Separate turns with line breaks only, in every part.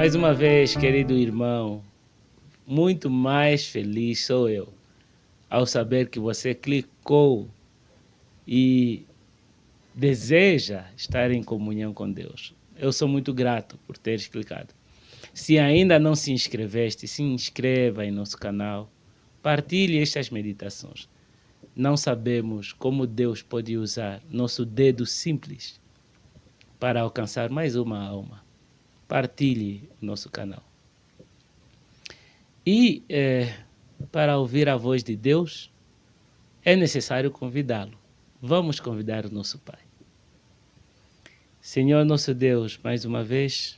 Mais uma vez, querido irmão, muito mais feliz sou eu ao saber que você clicou e deseja estar em comunhão com Deus. Eu sou muito grato por teres clicado. Se ainda não se inscreveste, se inscreva em nosso canal, partilhe estas meditações. Não sabemos como Deus pode usar nosso dedo simples para alcançar mais uma alma. Partilhe o nosso canal. E para ouvir a voz de Deus, é necessário convidá-lo. Vamos convidar o nosso Pai. Senhor nosso Deus, mais uma vez,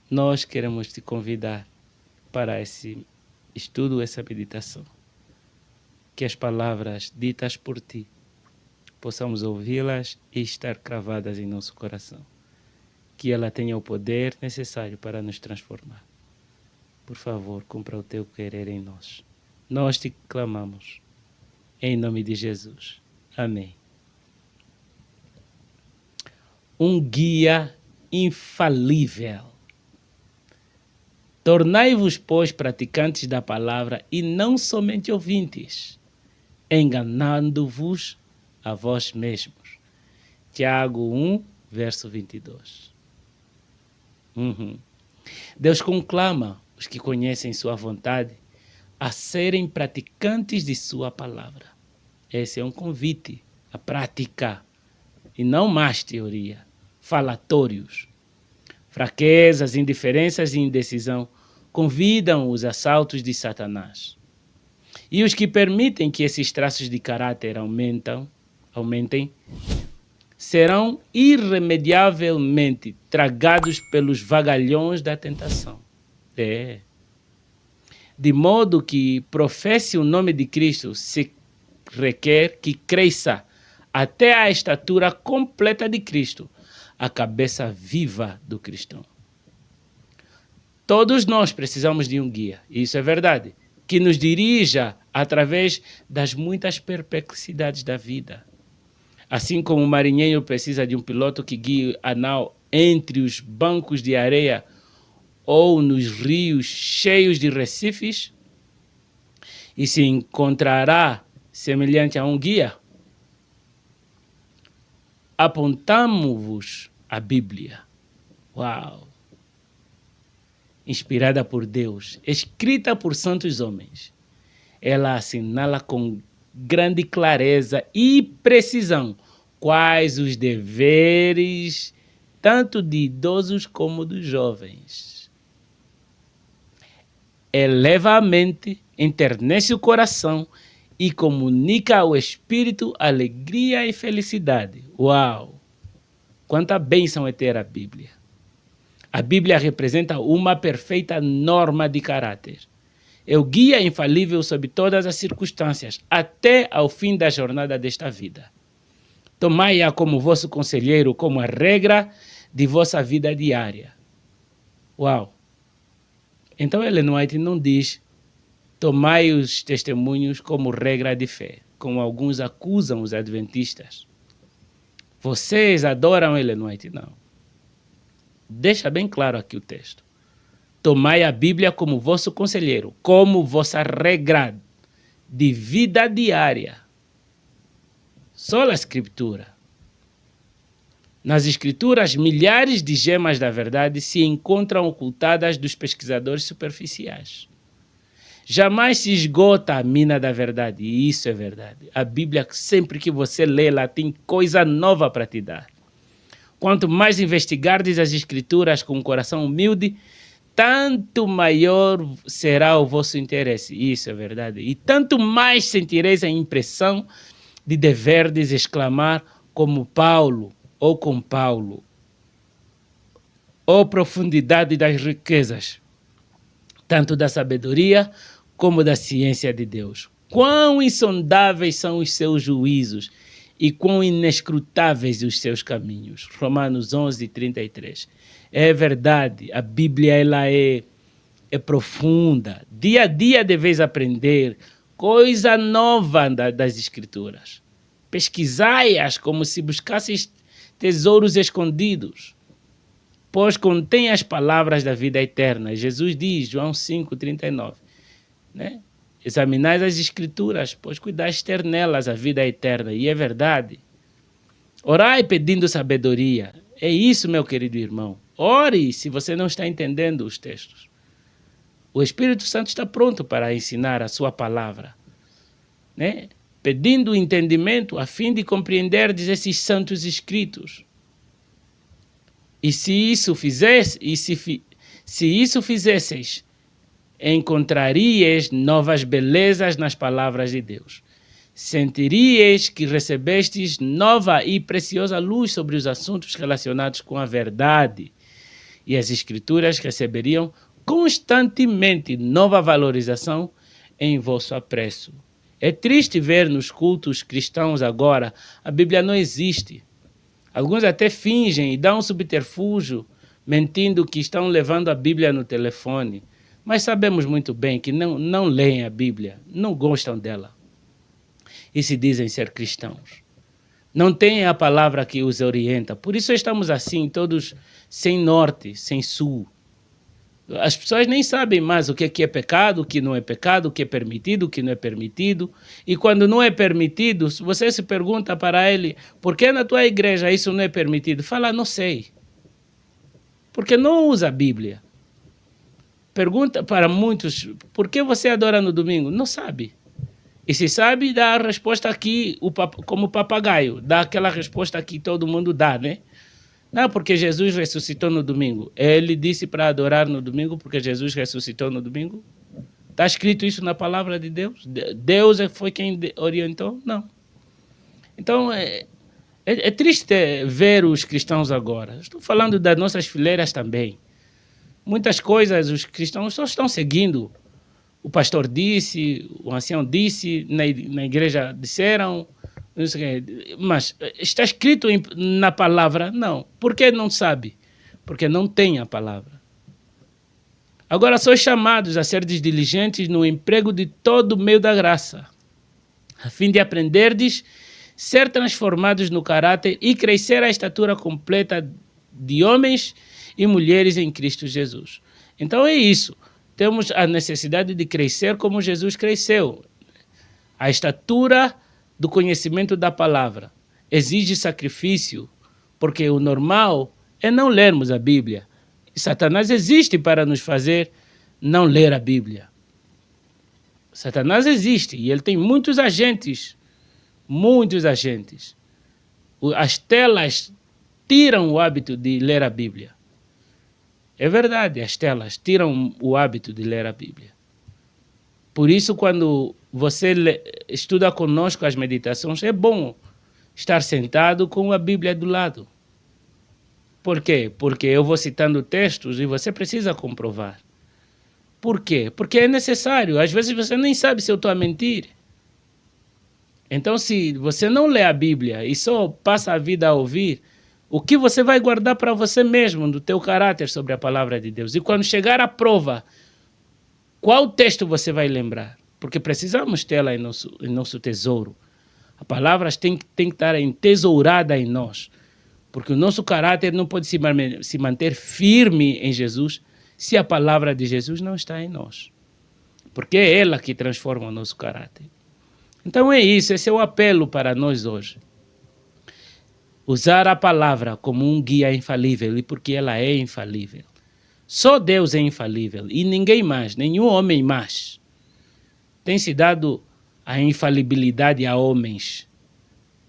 nós queremos te convidar para esse estudo, essa meditação. Que as palavras ditas por ti possamos ouvi-las e estar cravadas em nosso coração. Que ela tenha o poder necessário para nos transformar. Por favor, cumpra o teu querer em nós. Nós te clamamos. Em nome de Jesus. Amém. Um guia infalível. Tornai-vos, pois, praticantes da palavra e não somente ouvintes, enganando-vos a vós mesmos. Tiago 1, verso 22. Deus conclama os que conhecem sua vontade a serem praticantes de sua palavra. Esse é um convite à prática e não mais teoria, falatórios. Fraquezas, indiferenças e indecisão convidam os assaltos de Satanás. E os que permitem que esses traços de caráter aumentem, serão irremediavelmente tragados pelos vagalhões da tentação. De modo que professe o nome de Cristo se requer que cresça até a estatura completa de Cristo, a cabeça viva do cristão. Todos nós precisamos de um guia, isso é verdade, que nos dirija através das muitas perplexidades da vida. Assim como o marinheiro precisa de um piloto que guie a nau entre os bancos de areia ou nos rios cheios de recifes, e se encontrará semelhante a um guia, apontamos-vos a Bíblia. Uau! Inspirada por Deus, escrita por santos homens. Ela assinala com grande clareza e precisão quais os deveres tanto de idosos como dos jovens. Eleva a mente, enternece o coração e comunica ao espírito alegria e felicidade. Uau! Quanta bênção é ter a Bíblia. A Bíblia representa uma perfeita norma de caráter. É o guia infalível sob todas as circunstâncias, até ao fim da jornada desta vida. Tomai-a como vosso conselheiro, como a regra de vossa vida diária. Uau! Então Ellen White não diz, tomai os testemunhos como regra de fé, como alguns acusam os adventistas. Vocês adoram Ellen White? Não. Deixa bem claro aqui o texto. Tomai a Bíblia como vosso conselheiro, como vossa regra de vida diária. Só a Escritura. Nas Escrituras, milhares de gemas da verdade se encontram ocultadas dos pesquisadores superficiais. Jamais se esgota a mina da verdade, e isso é verdade. A Bíblia, sempre que você lê, ela tem coisa nova para te dar. Quanto mais investigardes as Escrituras com um coração humilde, tanto maior será o vosso interesse. Isso é verdade. E tanto mais sentireis a impressão de deverdes exclamar como Paulo, ou com Paulo. Ó profundidade das riquezas, tanto da sabedoria como da ciência de Deus. Quão insondáveis são os seus juízos e quão inescrutáveis os seus caminhos. Romanos 11, 33. É verdade, a Bíblia ela é profunda. Dia a dia deveis aprender coisa nova das Escrituras. Pesquisai-as como se buscasseis tesouros escondidos. pois contém as palavras da vida eterna. Jesus diz, João 5,39, né? Examinai as escrituras, pois cuidais ter nelas a vida eterna. E é verdade. Orai pedindo sabedoria. É isso, meu querido irmão. Ore se você não está entendendo os textos. O Espírito Santo está pronto para ensinar a sua palavra, né? Pedindo entendimento a fim de compreender esses santos escritos. E se isso fizesseis, encontraríeis novas belezas nas palavras de Deus. Sentiríeis que recebestes nova e preciosa luz sobre os assuntos relacionados com a verdade. E as Escrituras receberiam constantemente nova valorização em vosso apreço. É triste ver nos cultos cristãos agora, a Bíblia não existe. Alguns até fingem e dão um subterfúgio, mentindo que estão levando a Bíblia no telefone. Mas sabemos muito bem que não leem a Bíblia, não gostam dela. E se dizem ser cristãos. Não têm a palavra que os orienta. Por isso estamos assim, todos sem norte, sem sul. As pessoas nem sabem mais o que é pecado, o que não é pecado, o que é permitido, o que não é permitido. E quando não é permitido, você se pergunta para ele, por que na tua igreja isso não é permitido? Fala, não sei. Porque não usa a Bíblia. Pergunta para muitos, por que você adora no domingo? Não sabe. E se sabe, dá a resposta aqui, como papagaio, dá aquela resposta que todo mundo dá, né? Não, porque Jesus ressuscitou no domingo. Ele disse para adorar no domingo porque Jesus ressuscitou no domingo? Está escrito isso na palavra de Deus? Deus foi quem orientou? Não. Então, é triste ver os cristãos agora. Estou falando das nossas fileiras também. Muitas coisas os cristãos só estão seguindo. O pastor disse, o ancião disse, na igreja disseram, não sei, mas está escrito na palavra? Não. Por que não sabe? Porque não tem a palavra. Agora sois chamados a ser diligentes no emprego de todo o meio da graça, a fim de aprenderdes, ser transformados no caráter e crescer à estatura completa de homens e mulheres em Cristo Jesus. Então é isso. Temos a necessidade de crescer como Jesus cresceu. A estatura do conhecimento da palavra exige sacrifício, porque o normal é não lermos a Bíblia. E Satanás existe para nos fazer não ler a Bíblia. Satanás existe e ele tem muitos agentes. Muitos agentes. As telas tiram o hábito de ler a Bíblia. É verdade, as telas tiram o hábito de ler a Bíblia. Por isso, quando você estuda conosco as meditações, é bom estar sentado com a Bíblia do lado. Por quê? Porque eu vou citando textos e você precisa comprovar. Por quê? Porque é necessário. Às vezes você nem sabe se eu estou a mentir. Então, se você não lê a Bíblia e só passa a vida a ouvir, o que você vai guardar para você mesmo, do teu caráter sobre a palavra de Deus? E quando chegar a prova, qual texto você vai lembrar? Porque precisamos tê-la em nosso tesouro. A palavra tem que estar entesourada em nós. Porque o nosso caráter não pode se manter firme em Jesus se a palavra de Jesus não está em nós. Porque é ela que transforma o nosso caráter. Então é isso, esse é o apelo para nós hoje. Usar a palavra como um guia infalível, e porque ela é infalível. Só Deus é infalível e ninguém mais, nenhum homem mais. Tem se dado a infalibilidade a homens.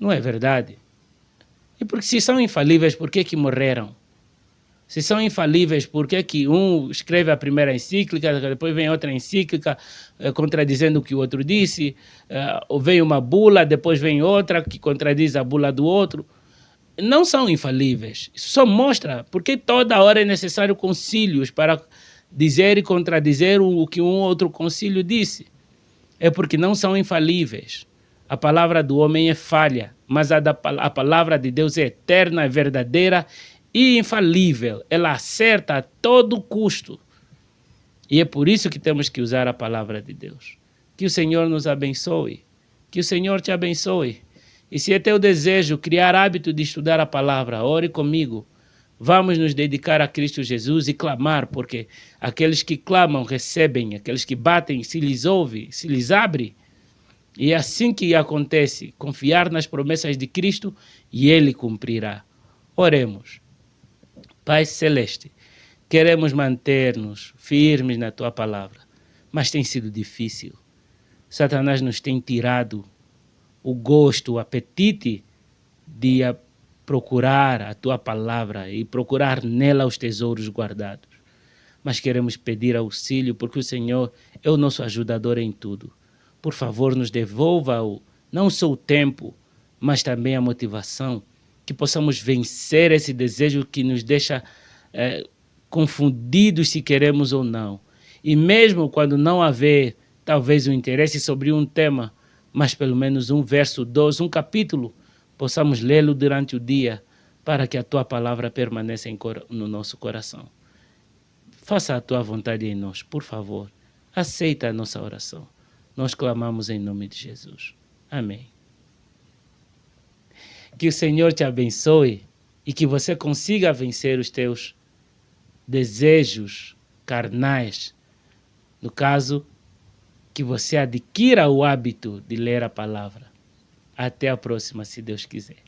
Não é verdade? E porque se são infalíveis, por que morreram? Se são infalíveis, por que um escreve a primeira encíclica, depois vem outra encíclica contradizendo o que o outro disse, ou vem uma bula, depois vem outra que contradiz a bula do outro? Não são infalíveis. Isso só mostra porque toda hora é necessário concílios para dizer e contradizer o que um outro concílio disse. É porque não são infalíveis. A palavra do homem é falha, mas a palavra de Deus é eterna, é verdadeira e infalível. Ela acerta a todo custo. E é por isso que temos que usar a palavra de Deus. Que o Senhor nos abençoe. Que o Senhor te abençoe. E se é teu desejo criar hábito de estudar a palavra, ore comigo. Vamos nos dedicar a Cristo Jesus e clamar, porque aqueles que clamam recebem, aqueles que batem se lhes ouve, se lhes abre. E é assim que acontece, confiar nas promessas de Cristo e Ele cumprirá. Oremos. Pai Celeste, queremos manter-nos firmes na Tua palavra, mas tem sido difícil. Satanás nos tem tirado o gosto, o apetite de procurar a Tua palavra e procurar nela os tesouros guardados. Mas queremos pedir auxílio, porque o Senhor é o nosso ajudador em tudo. Por favor, nos devolva não só o tempo, mas também a motivação, que possamos vencer esse desejo que nos deixa confundidos se queremos ou não. E mesmo quando não haver talvez um interesse sobre um tema, mas pelo menos um verso, 2, um capítulo, possamos lê-lo durante o dia, para que a Tua palavra permaneça no nosso coração. Faça a Tua vontade em nós, por favor. Aceita a nossa oração. Nós clamamos em nome de Jesus. Amém. Que o Senhor te abençoe e que você consiga vencer os teus desejos carnais. No caso, que você adquira o hábito de ler a palavra. Até a próxima, se Deus quiser.